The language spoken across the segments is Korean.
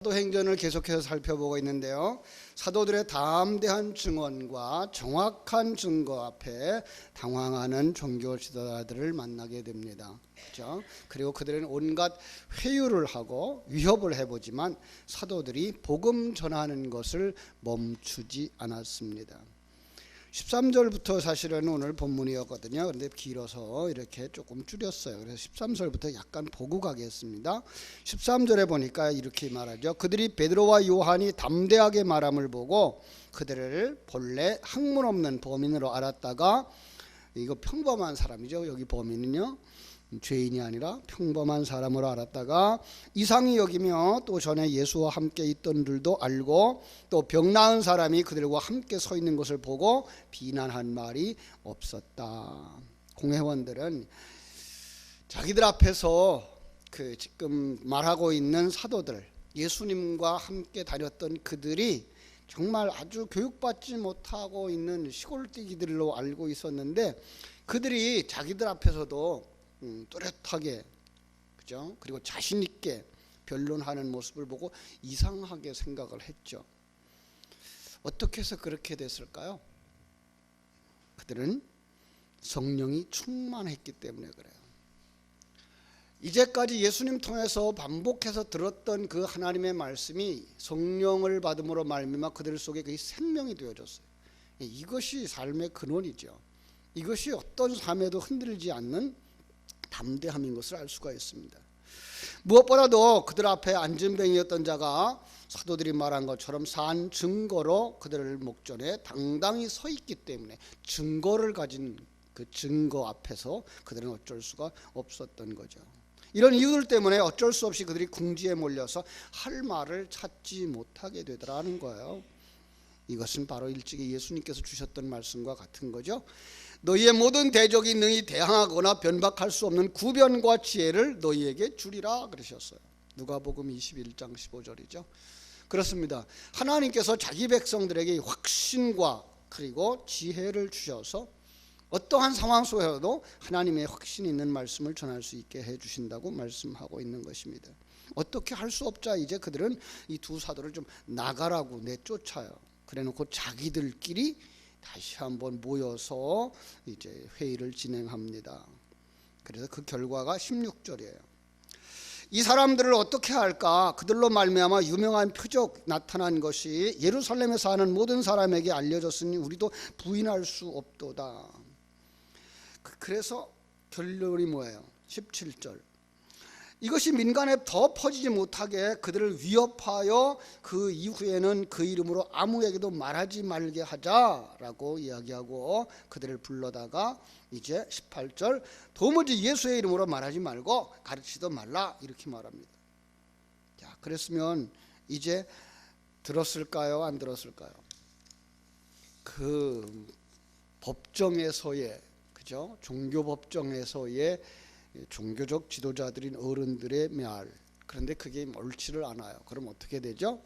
사도행전을 계속해서 살펴보고 있는데요. 사도들의 담대한 증언과 정확한 증거 앞에 당황하는 종교 지도자들을 만나게 됩니다. 그렇죠? 그리고 그들은 온갖 회유를 하고 위협을 해보지만 사도들이 복음 전하는 것을 멈추지 않았습니다. 13절부터 사실은 오늘 본문이었거든요. 그런데 길어서 이렇게 조금 줄였어요. 그래서 13절부터 약간 보고 가겠습니다. 13절에 보니까 이렇게 말하죠. 그들이 베드로와 요한이 담대하게 말함을 보고 그들을 본래 학문 없는 범인으로 알았다가, 이거 평범한 사람이죠. 여기 범인은요, 죄인이 아니라 평범한 사람으로 알았다가 이상히 여기며 또 전에 예수와 함께 있던 들도 알고 또 병 나은 사람이 그들과 함께 서 있는 것을 보고 비난한 말이 없었다. 공회원들은 자기들 앞에서 지금 말하고 있는 사도들, 예수님과 함께 다녔던 그들이 정말 아주 교육받지 못하고 있는 시골뛰기들로 알고 있었는데, 그들이 자기들 앞에서도 뚜렷하게, 그죠? 그리고 자신 있게 변론하는 모습을 보고 이상하게 생각을 했죠. 어떻게 해서 그렇게 됐을까요? 그들은 성령이 충만했기 때문에 그래요. 이제까지 예수님 통해서 반복해서 들었던 그 하나님의 말씀이 성령을 받음으로 말미암아 그들 속에 그 생명이 되어졌어요. 이것이 삶의 근원이죠. 이것이 어떤 삶에도 흔들리지 않는 담대함인 것을 알 수가 있습니다. 무엇보다도 그들 앞에 안전뱅이였던 자가 사도들이 말한 것처럼 산 증거로 그들을 목전에 당당히 서 있기 때문에 증거를 가진 그 증거 앞에서 그들은 어쩔 수가 없었던 거죠. 이런 이유들 때문에 어쩔 수 없이 그들이 궁지에 몰려서 할 말을 찾지 못하게 되더라는 거예요. 이것은 바로 일찍이 예수님께서 주셨던 말씀과 같은 거죠. 너희의 모든 대적이 능히 대항하거나 변박할 수 없는 구변과 지혜를 너희에게 주리라 그러셨어요. 누가복음 21장 15절이죠. 그렇습니다. 하나님께서 자기 백성들에게 확신과 그리고 지혜를 주셔서 어떠한 상황 속에서도 하나님의 확신 있는 말씀을 전할 수 있게 해주신다고 말씀하고 있는 것입니다. 어떻게 할 수 없자 이제 그들은 이 두 사도를 좀 나가라고 내쫓아요. 그래놓고 자기들끼리 다시 한번 모여서 이제 회의를 진행합니다. 그래서 그 결과가 16절이에요. 이 사람들을 어떻게 할까? 그들로 말미암아 유명한 표적 나타난 것이 예루살렘에 사는 모든 사람에게 알려졌으니 우리도 부인할 수 없도다. 그래서 결론이 뭐예요? 17절. 이것이 민간에 더 퍼지지 못하게 그들을 위협하여 그 이후에는 그 이름으로 아무에게도 말하지 말게 하자라고 이야기하고 그들을 불러다가 이제 18절 도무지 예수의 이름으로 말하지 말고 가르치지도 말라 이렇게 말합니다. 자, 그랬으면 이제 들었을까요? 안 들었을까요? 그 법정에서의, 그죠? 종교 법정에서의 종교적 지도자들인 어른들의 말, 그런데 그게 옳지를 않아요. 그럼 어떻게 되죠?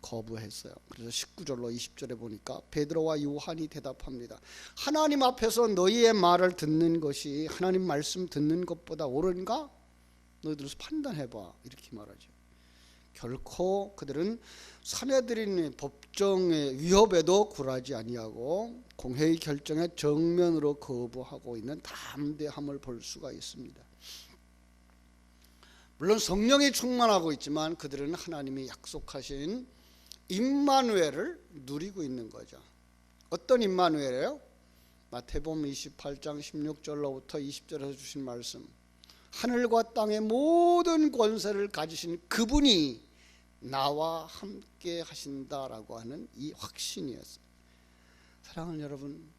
거부했어요. 그래서 19절로 20절에 보니까 베드로와 요한이 대답합니다. 하나님 앞에서 너희의 말을 듣는 것이 하나님 말씀 듣는 것보다 옳은가? 너희들은 판단해봐 이렇게 말하죠. 결코 그들은 사내들인 법정의 위협에도 굴하지 아니하고 공회의 결정에 정면으로 거부하고 있는 담대함을 볼 수가 있습니다. 물론 성령이 충만하고 있지만 그들은 하나님이 약속하신 임마누엘을 누리고 있는 거죠. 어떤 임마누엘이에요? 마태복음 28장 16절로부터 20절에서 주신 말씀, 하늘과 땅의 모든 권세를 가지신 그분이 나와 함께 하신다라고 하는 이 확신이었어요. 사랑하는 여러분,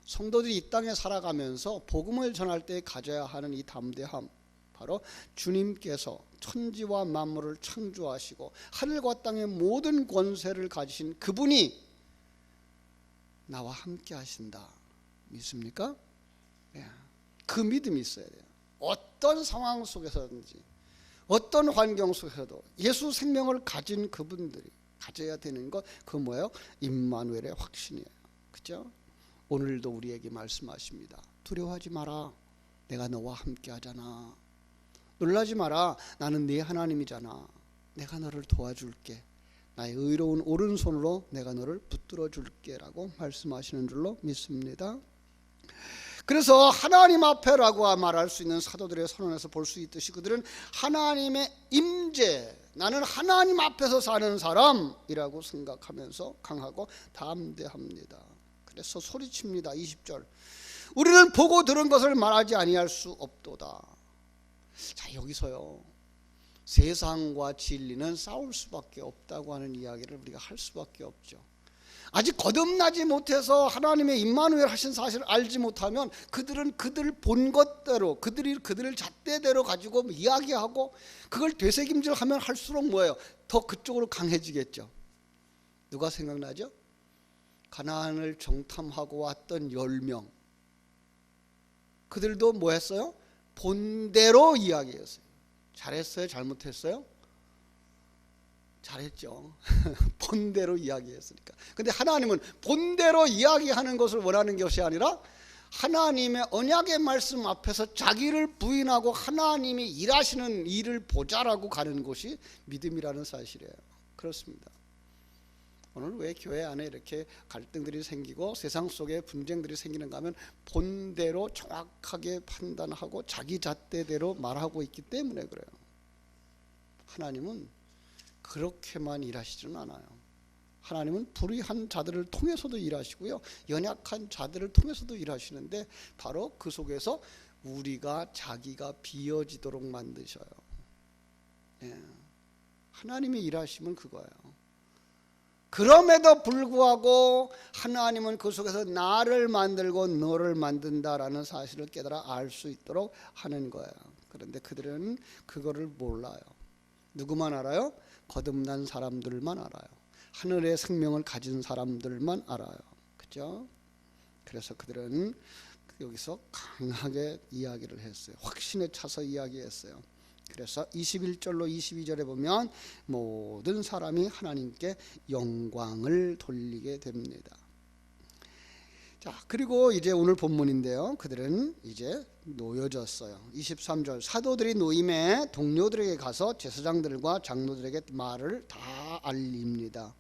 성도들이 이 땅에 살아가면서 복음을 전할 때 가져야 하는 이 담대함, 바로 주님께서 천지와 만물을 창조하시고 하늘과 땅의 모든 권세를 가지신 그분이 나와 함께 하신다. 믿습니까? 그 믿음이 있어야 돼요. 어떤 상황 속에서든지 어떤 환경 속에서도 예수 생명을 가진 그분들이 가져야 되는 것, 그 뭐예요? 임마누엘의 확신이에요. 그죠? 오늘도 우리에게 말씀하십니다. 두려워하지 마라. 내가 너와 함께 하잖아. 놀라지 마라. 나는 네 하나님이잖아. 내가 너를 도와줄게. 나의 의로운 오른손으로 내가 너를 붙들어 줄게 라고 말씀하시는 줄로 믿습니다. 그래서 하나님 앞에라고 말할 수 있는 사도들의 선언에서 볼 수 있듯이 그들은 하나님의 임재, 나는 하나님 앞에서 사는 사람이라고 생각하면서 강하고 담대합니다. 그래서 소리칩니다. 20절, 우리는 보고 들은 것을 말하지 아니할 수 없도다. 자, 여기서요, 세상과 진리는 싸울 수밖에 없다고 하는 이야기를 우리가 할 수밖에 없죠. 아직 거듭나지 못해서 하나님의 임마누엘 하신 사실을 알지 못하면 그들은 그들 본 것대로, 그들을 잣대대로 가지고 이야기하고 그걸 되새김질하면 할수록 뭐예요? 더 그쪽으로 강해지겠죠. 누가 생각나죠? 가나안을 정탐하고 왔던 10명, 그들도 뭐 했어요? 본대로 이야기했어요. 잘했어요? 잘못했어요? 잘했죠. 본대로 이야기했으니까. 근데 하나님은 본대로 이야기하는 것을 원하는 것이 아니라 하나님의 언약의 말씀 앞에서 자기를 부인하고 하나님이 일하시는 일을 보자라고 가는 것이 믿음이라는 사실이에요. 그렇습니다. 오늘 왜 교회 안에 이렇게 갈등들이 생기고 세상 속에 분쟁들이 생기는가 하면 본대로 정확하게 판단하고 자기 잣대대로 말하고 있기 때문에 그래요. 하나님은 그렇게만 일하시지는 않아요. 하나님은 불의한 자들을 통해서도 일하시고요, 연약한 자들을 통해서도 일하시는데 바로 그 속에서 우리가 자기가 비어지도록 만드셔요. 예. 하나님이 일하시면 그거예요. 그럼에도 불구하고 하나님은 그 속에서 나를 만들고 너를 만든다라는 사실을 깨달아 알 수 있도록 하는 거예요. 그런데 그들은 그거를 몰라요. 누구만 알아요? 거듭난 사람들만 알아요. 하늘의 생명을 가진 사람들만 알아요. 그죠? 그래서 그들은 여기서 강하게 이야기를 했어요. 확신에 차서 이야기했어요. 그래서 21절로 22절에 보면 모든 사람이 하나님께 영광을 돌리게 됩니다. 자, 그리고 이제 오늘 본문인데요, 그들은 이제 놓여졌어요. 23절, 사도들이 노임에 동료들에게 가서 제사장들과 장로들에게 말을 다 알립니다.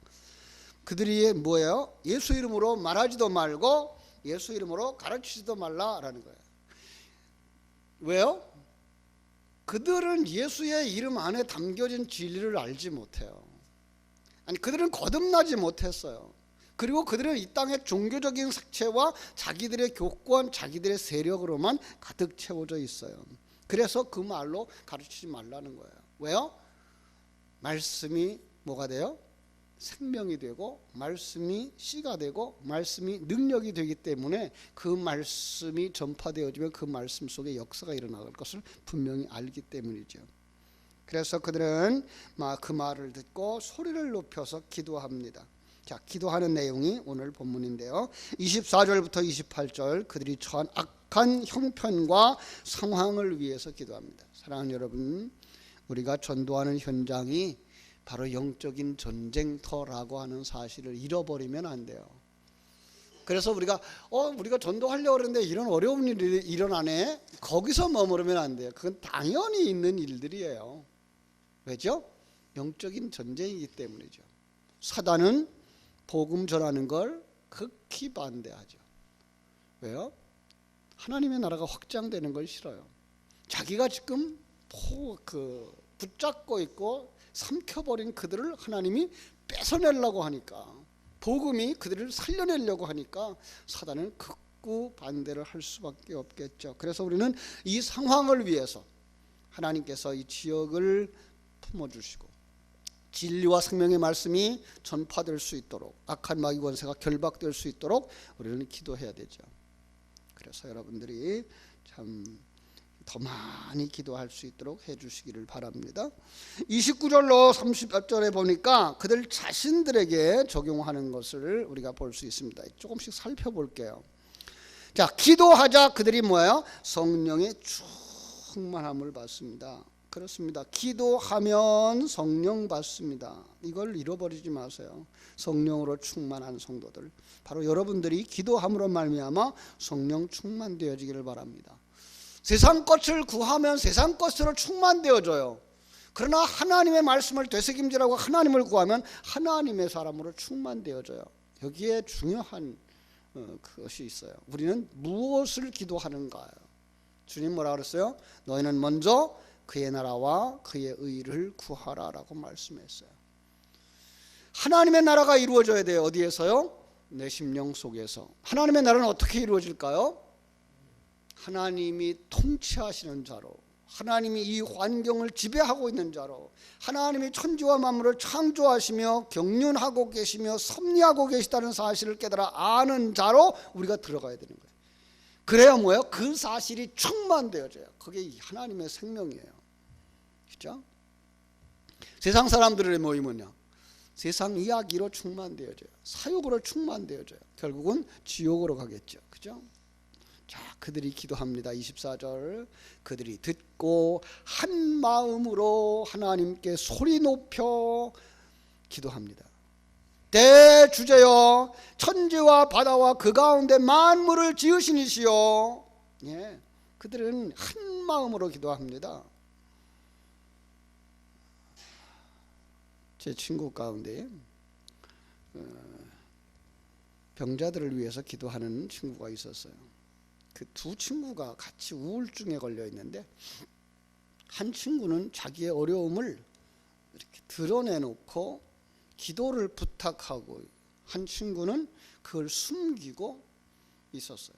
그들이 뭐예요? 예수 이름으로 말하지도 말고 예수 이름으로 가르치지도 말라라는 거예요. 왜요? 그들은 예수의 이름 안에 담겨진 진리를 알지 못해요. 아니, 그들은 거듭나지 못했어요. 그리고 그들은 이 땅의 종교적인 색채와 자기들의 교권, 자기들의 세력으로만 가득 채워져 있어요. 그래서 그 말로 가르치지 말라는 거예요. 왜요? 말씀이 뭐가 돼요? 생명이 되고, 말씀이 씨가 되고, 말씀이 능력이 되기 때문에 그 말씀이 전파되어지면 그 말씀 속에 역사가 일어날 것을 분명히 알기 때문이죠. 그래서 그들은 그 말을 듣고 소리를 높여서 기도합니다. 자, 기도하는 내용이 오늘 본문인데요, 24절부터 28절, 그들이 처한 악한 형편과 상황을 위해서 기도합니다. 사랑하는 여러분, 우리가 전도하는 현장이 바로 영적인 전쟁터라고 하는 사실을 잃어버리면 안 돼요. 그래서 우리가 전도하려고 그러는데 이런 어려운 일이 일어나네, 거기서 머무르면 안 돼요. 그건 당연히 있는 일들이에요. 왜죠? 영적인 전쟁이기 때문이죠. 사단은 복음 전하는 걸 극히 반대하죠. 왜요? 하나님의 나라가 확장되는 걸 싫어요. 자기가 지금 붙잡고 있고 삼켜버린 그들을 하나님이 뺏어내려고 하니까, 복음이 그들을 살려내려고 하니까 사단은 극구 반대를 할 수밖에 없겠죠. 그래서 우리는 이 상황을 위해서 하나님께서 이 지역을 품어주시고 진리와 생명의 말씀이 전파될 수 있도록, 악한 마귀 권세가 결박될 수 있도록 우리는 기도해야 되죠. 그래서 여러분들이 참 더 많이 기도할 수 있도록 해주시기를 바랍니다. 29절로 30절에 보니까 그들 자신들에게 적용하는 것을 우리가 볼 수 있습니다. 조금씩 살펴볼게요. 자, 기도하자 그들이 뭐예요? 성령의 충만함을 받습니다. 그렇습니다. 기도하면 성령 받습니다. 이걸 잃어버리지 마세요. 성령으로 충만한 성도들, 바로 여러분들이 기도함으로 말미암아 성령 충만되어지기를 바랍니다. 세상 것을 구하면 세상 것으로 충만되어져요. 그러나 하나님의 말씀을 되새김질하고 하나님을 구하면 하나님의 사람으로 충만되어져요. 여기에 중요한 그것이 있어요. 우리는 무엇을 기도하는가요? 주님 뭐라 그랬어요? 너희는 먼저 그의 나라와 그의 의를 구하라라고 말씀했어요. 하나님의 나라가 이루어져야 돼요. 어디에서요? 내 심령 속에서. 하나님의 나라는 어떻게 이루어질까요? 하나님이 통치하시는 자로, 하나님이 이 환경을 지배하고 있는 자로, 하나님이 천지와 만물을 창조하시며 경륜하고 계시며 섭리하고 계시다는 사실을 깨달아 아는 자로 우리가 들어가야 되는 거예요. 그래야 뭐예요? 그 사실이 충만되어져요. 그게 하나님의 생명이에요. 그렇죠? 세상 사람들의 모임은요, 세상 이야기로 충만되어져요. 사욕으로 충만되어져요. 결국은 지옥으로 가겠죠. 그죠? 자, 그들이 기도합니다. 24절. 그들이 듣고 한 마음으로 하나님께 소리 높여 기도합니다. 대주제여, 천지와 바다와 그 가운데 만물을 지으신 이시여. 예, 그들은 한 마음으로 기도합니다. 제 친구 가운데 병자들을 위해서 기도하는 친구가 있었어요. 그 두 친구가 같이 우울증에 걸려 있는데, 한 친구는 자기의 어려움을 이렇게 드러내놓고 기도를 부탁하고, 한 친구는 그걸 숨기고 있었어요.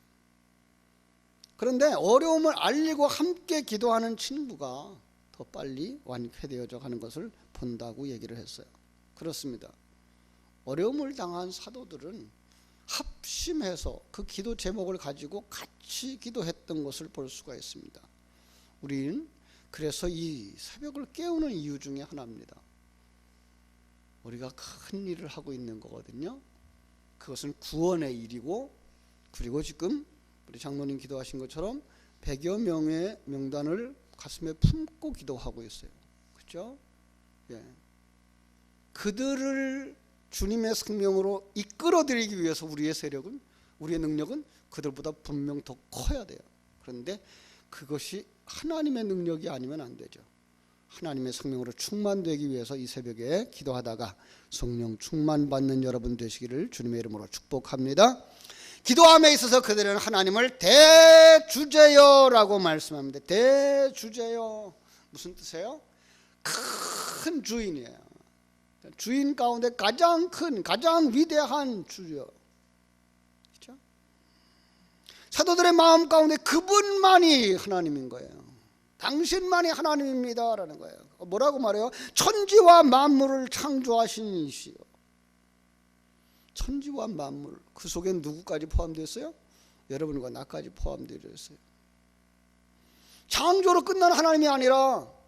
그런데 어려움을 알리고 함께 기도하는 친구가 더 빨리 완쾌되어져 가는 것을 본다고 얘기를 했어요. 그렇습니다. 어려움을 당한 사도들은 합심해서 그 기도 제목을 가지고 같이 기도했던 것을 볼 수가 있습니다. 우리는 그래서 이 새벽을 깨우는 이유 중에 하나입니다. 우리가 큰 일을 하고 있는 거거든요. 그것은 구원의 일이고, 그리고 지금 우리 장로님 기도하신 것처럼 100여 명의 명단을 가슴에 품고 기도하고 있어요. 그렇죠? 예. 그들을 주님의 생명으로 이끌어들이기 위해서 우리의 세력은, 우리의 능력은 그들보다 분명 더 커야 돼요. 그런데 그것이 하나님의 능력이 아니면 안 되죠. 하나님의 성령으로 충만되기 위해서 이 새벽에 기도하다가 성령 충만받는 여러분 되시기를 주님의 이름으로 축복합니다. 기도함에 있어서 그들은 하나님을 대주제여라고 말씀합니다. 대주제여, 무슨 뜻이에요? 큰 주인이에요. 주인 가운데 가장 큰, 가장 위대한 주여. 그렇죠? 사도들의 마음 가운데 그분만이 하나님인 거예요. 당신만이 하나님입니다 라는 거예요. 뭐라고 말해요? 천지와 만물을 창조하신 이시여. 천지와 만물, 그 속엔 누구까지 포함되어 있어요? 여러분과 나까지 포함되어 있어요. 창조로 끝난 하나님이 아니라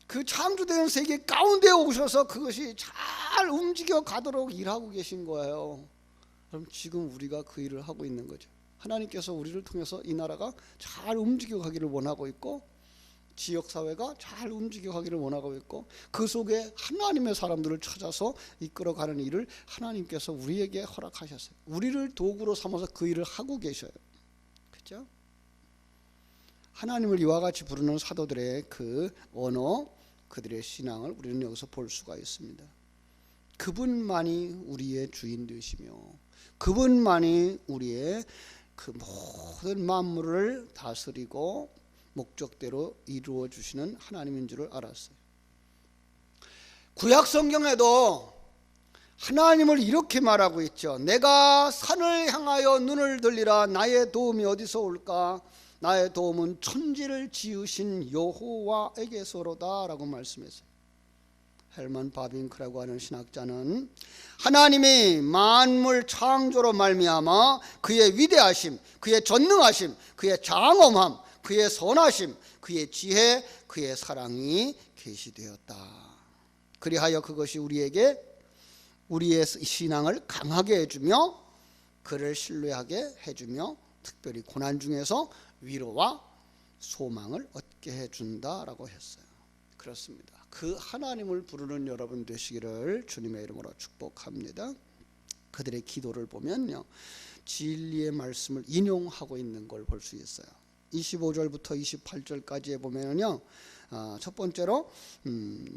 그 창조된 세계 가운데 오셔서 그것이 잘 움직여 가도록 일하고 계신 거예요. 그럼 지금 우리가 그 일을 하고 있는 거죠. 하나님께서 우리를 통해서 이 나라가 잘 움직여 가기를 원하고 있고, 지역사회가 잘 움직여 가기를 원하고 있고, 그 속에 하나님의 사람들을 찾아서 이끌어가는 일을 하나님께서 우리에게 허락하셨어요. 우리를 도구로 삼아서 그 일을 하고 계셔요. 그렇죠? 하나님을 이와 같이 부르는 사도들의 그 언어, 그들의 신앙을 우리는 여기서 볼 수가 있습니다. 그분만이 우리의 주인 되시며, 그분만이 우리의 그 모든 만물을 다스리고 목적대로 이루어 주시는 하나님인 줄을 알았어요. 구약 성경에도 하나님을 이렇게 말하고 있죠. 내가 산을 향하여 눈을 들리라. 나의 도움이 어디서 올까? 나의 도움은 천지를 지으신 여호와에게서로다 라고 말씀했어요. 헬먼 바빙크라고 하는 신학자는 하나님이 만물 창조로 말미암아 그의 위대하심, 그의 전능하심, 그의 장엄함, 그의 선하심, 그의 지혜, 그의 사랑이 계시되었다. 그리하여 그것이 우리에게 우리의 신앙을 강하게 해주며 그를 신뢰하게 해주며 특별히 고난 중에서 위로와 소망을 얻게 해준다라고 했어요. 그렇습니다. 그 하나님을 부르는 여러분 되시기를 주님의 이름으로 축복합니다. 그들의 기도를 보면요, 진리의 말씀을 인용하고 있는 걸 볼 수 있어요. 25절부터 28절까지에 보면요, 첫 번째로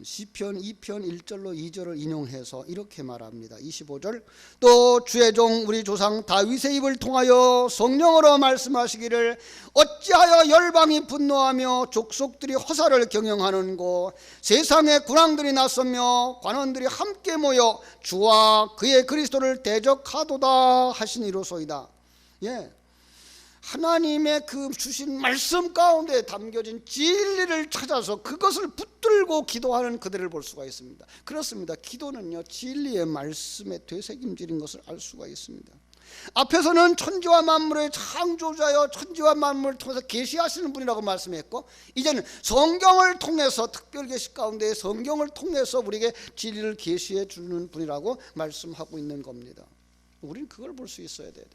시편 2편 1절로 2절을 인용해서 이렇게 말합니다. 25절, 또 주의 종 우리 조상 다윗의 입을 통하여 성령으로 말씀하시기를 어찌하여 열방이 분노하며 족속들이 허사를 경영하는고 세상의 군왕들이 나서며 관원들이 함께 모여 주와 그의 그리스도를 대적하도다 하시니로소이다. 예, 하나님의 그 주신 말씀 가운데 담겨진 진리를 찾아서 그것을 붙들고 기도하는 그들을 볼 수가 있습니다. 그렇습니다. 기도는요, 진리의 말씀에 되새김질인 것을 알 수가 있습니다. 앞에서는 천지와 만물의 창조자여 천지와 만물을 통해서 계시하시는 분이라고 말씀했고, 이제는 성경을 통해서 특별 계시 가운데 성경을 통해서 우리에게 진리를 계시해 주는 분이라고 말씀하고 있는 겁니다. 우리는 그걸 볼 수 있어야 돼요.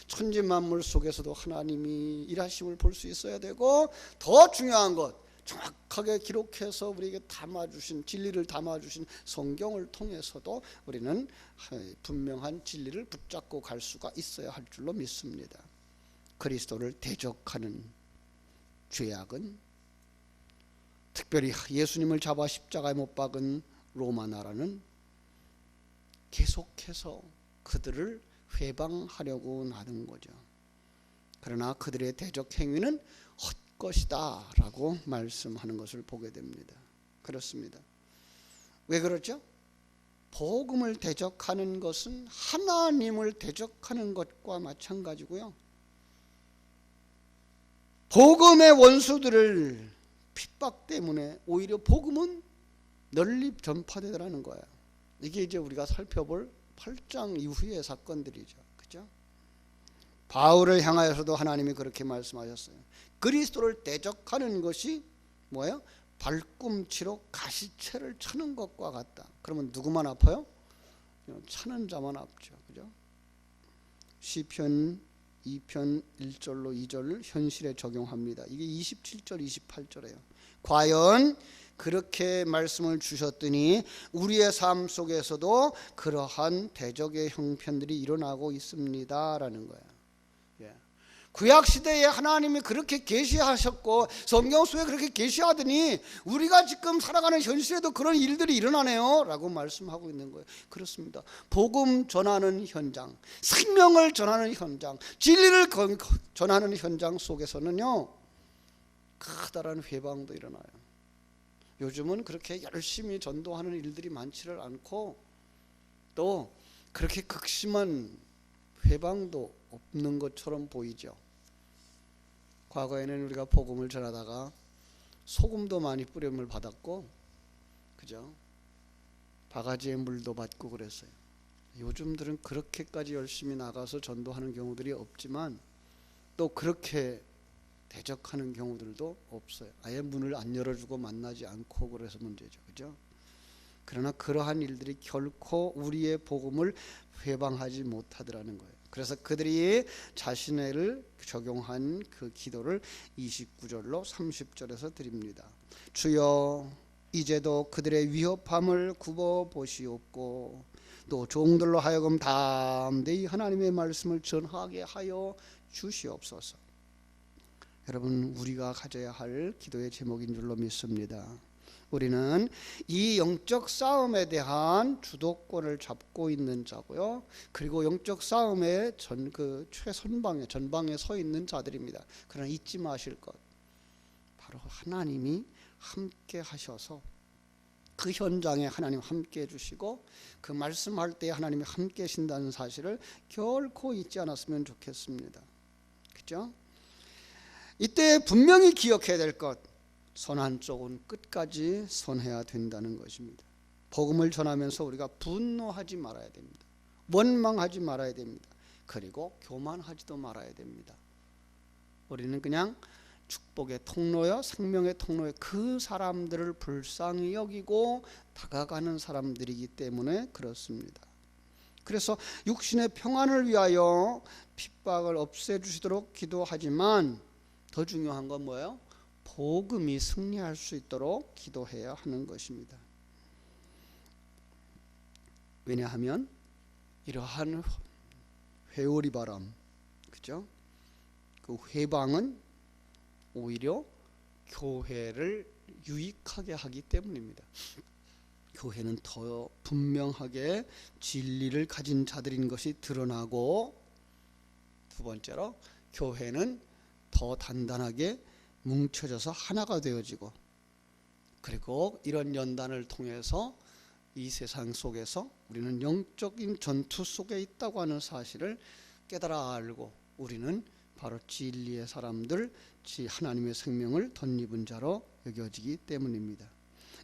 천지 만물 속에서도 하나님이 일하심을 볼 수 있어야 되고, 더 중요한 것, 정확하게 기록해서 우리에게 담아주신 진리를 담아주신 성경을 통해서도 우리는 분명한 진리를 붙잡고 갈 수가 있어야 할 줄로 믿습니다. 그리스도를 대적하는 죄악은, 특별히 예수님을 잡아 십자가에 못 박은 로마 나라는 계속해서 그들을 회방하려고 하는 거죠. 그러나 그들의 대적 행위는 헛것이다 라고 말씀하는 것을 보게 됩니다. 그렇습니다. 왜 그렇죠? 복음을 대적하는 것은 하나님을 대적하는 것과 마찬가지고요, 복음의 원수들을 핍박 때문에 오히려 복음은 널리 전파되더라는 거예요. 이게 이제 우리가 살펴볼 8장 이후의 사건들이죠. 그죠? 바울을 향하여서도 하나님이 그렇게 말씀하셨어요. 그리스도를 대적하는 것이 뭐예요? 발꿈치로 가시채를 차는 것과 같다. 그러면 누구만 아파요? 차는 자만 아프죠. 그죠? 시편 2편 1절로 2절을 현실에 적용합니다. 이게 27절 28절이에요. 과연 그렇게 말씀을 주셨더니 우리의 삶 속에서도 그러한 대적의 형편들이 일어나고 있습니다 라는 거예요. 예. 구약시대에 하나님이 그렇게 계시하셨고 성경 속에 그렇게 계시하더니 우리가 지금 살아가는 현실에도 그런 일들이 일어나네요 라고 말씀하고 있는 거예요. 그렇습니다. 복음 전하는 현장, 생명을 전하는 현장, 진리를 전하는 현장 속에서는요, 커다란 회방도 일어나요. 요즘은 그렇게 열심히 전도하는 일들이 많지를 않고, 또 그렇게 극심한 회방도 없는 것처럼 보이죠. 과거에는 우리가 복음을 전하다가 소금도 많이 뿌림을 받았고, 그죠? 바가지에 물도 받고 그랬어요. 요즘들은 그렇게까지 열심히 나가서 전도하는 경우들이 없지만, 또 그렇게 대적하는 경우들도 없어요. 아예 문을 안 열어주고 만나지 않고 그래서 문제죠. 그죠? 그러나 그러한 일들이 결코 우리의 복음을 회방하지 못하더라는 거예요. 그래서 그들이 자신을 적용한 그 기도를 29절로 30절에서 드립니다. 주여 이제도 그들의 위협함을 굽어 보시옵고 또 종들로 하여금 담대히 하나님의 말씀을 전하게 하여 주시옵소서. 여러분, 우리가 가져야 할 기도의 제목인 줄로 믿습니다. 우리는 이 영적 싸움에 대한 주도권을 잡고 있는 자고요, 그리고 영적 싸움의 최선방에 전방에 서 있는 자들입니다. 그러나 잊지 마실 것, 바로 하나님이 함께 하셔서 그 현장에 하나님 함께 해주시고 그 말씀할 때 하나님이 함께 하신다는 사실을 결코 잊지 않았으면 좋겠습니다. 그죠? 이때 분명히 기억해야 될 것, 선한 쪽은 끝까지 선해야 된다는 것입니다. 복음을 전하면서 우리가 분노하지 말아야 됩니다. 원망하지 말아야 됩니다. 그리고 교만하지도 말아야 됩니다. 우리는 그냥 축복의 통로여 생명의 통로여 그 사람들을 불쌍히 여기고 다가가는 사람들이기 때문에 그렇습니다. 그래서 육신의 평안을 위하여 핍박을 없애주시도록 기도하지만 더 중요한 건 뭐예요? 복음이 승리할 수 있도록 기도해야 하는 것입니다. 왜냐하면 이러한 회오리 바람, 그죠? 그 회방은 오히려 교회를 유익하게 하기 때문입니다. 교회는 더 분명하게 진리를 가진 자들인 것이 드러나고, 두 번째로 교회는 더 단단하게 뭉쳐져서 하나가 되어지고, 그리고 이런 연단을 통해서 이 세상 속에서 우리는 영적인 전투 속에 있다고 하는 사실을 깨달아 알고, 우리는 바로 진리의 사람들, 하나님의 생명을 덧입은 자로 여겨지기 때문입니다.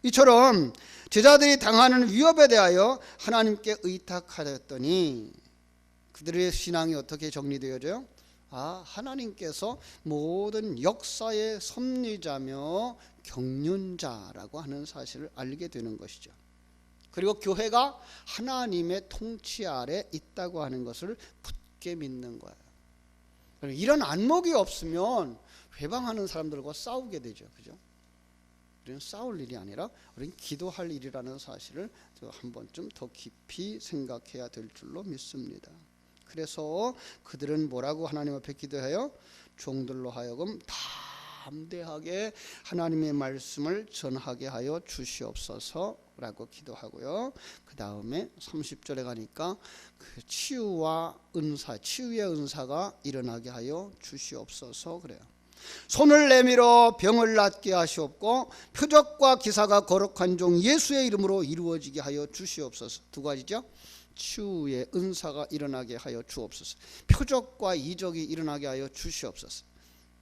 이처럼 제자들이 당하는 위협에 대하여 하나님께 의탁하였더니 그들의 신앙이 어떻게 정리되어져요? 하나님께서 모든 역사의 섭리자며 경륜자라고 하는 사실을 알게 되는 것이죠. 그리고 교회가 하나님의 통치 아래 있다고 하는 것을 굳게 믿는 거예요. 이런 안목이 없으면 회방하는 사람들과 싸우게 되죠. 그죠? 우리는 싸울 일이 아니라 우리는 기도할 일이라는 사실을 한 번쯤 더 깊이 생각해야 될 줄로 믿습니다. 그래서 그들은 뭐라고 하나님 앞에 기도해요? 종들로 하여금 담대하게 하나님의 말씀을 전하게 하여 주시옵소서라고 기도하고요. 그 다음에 30절에 가니까 그 치유의 은사가 일어나게 하여 주시옵소서 그래요. 손을 내밀어 병을 낫게 하시옵고 표적과 기사가 거룩한 종 예수의 이름으로 이루어지게 하여 주시옵소서. 두 가지죠. 치유의 은사가 일어나게 하여 주옵소서. 표적과 이적이 일어나게 하여 주시옵소서.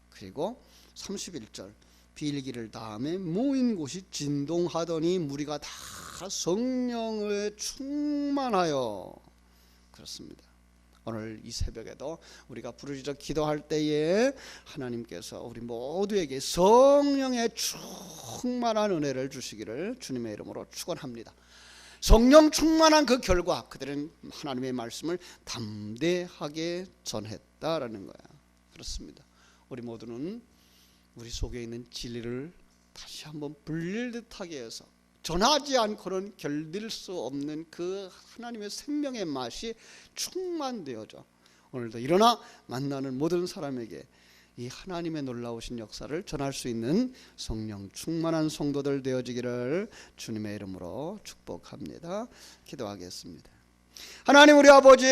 그리고 31절 빌기를 다음에 모인 곳이 진동하더니 무리가 다 성령을 충만하여. 그렇습니다. 오늘 이 새벽에도 우리가 부르짖어 기도할 때에 하나님께서 우리 모두에게 성령의 충만한 은혜를 주시기를 주님의 이름으로 축원합니다. 성령 충만한 그 결과 그들은 하나님의 말씀을 담대하게 전했다라는 거야. 그렇습니다. 우리 모두는 우리 속에 있는 진리를 다시 한번 불릴 듯하게 해서 전하지 않고는 견딜 수 없는 그 하나님의 생명의 맛이 충만되어져 오늘도 일어나 만나는 모든 사람에게 이 하나님의 놀라우신 역사를 전할 수 있는 성령 충만한 성도들 되어지기를 주님의 이름으로 축복합니다. 기도하겠습니다. 하나님 우리 아버지,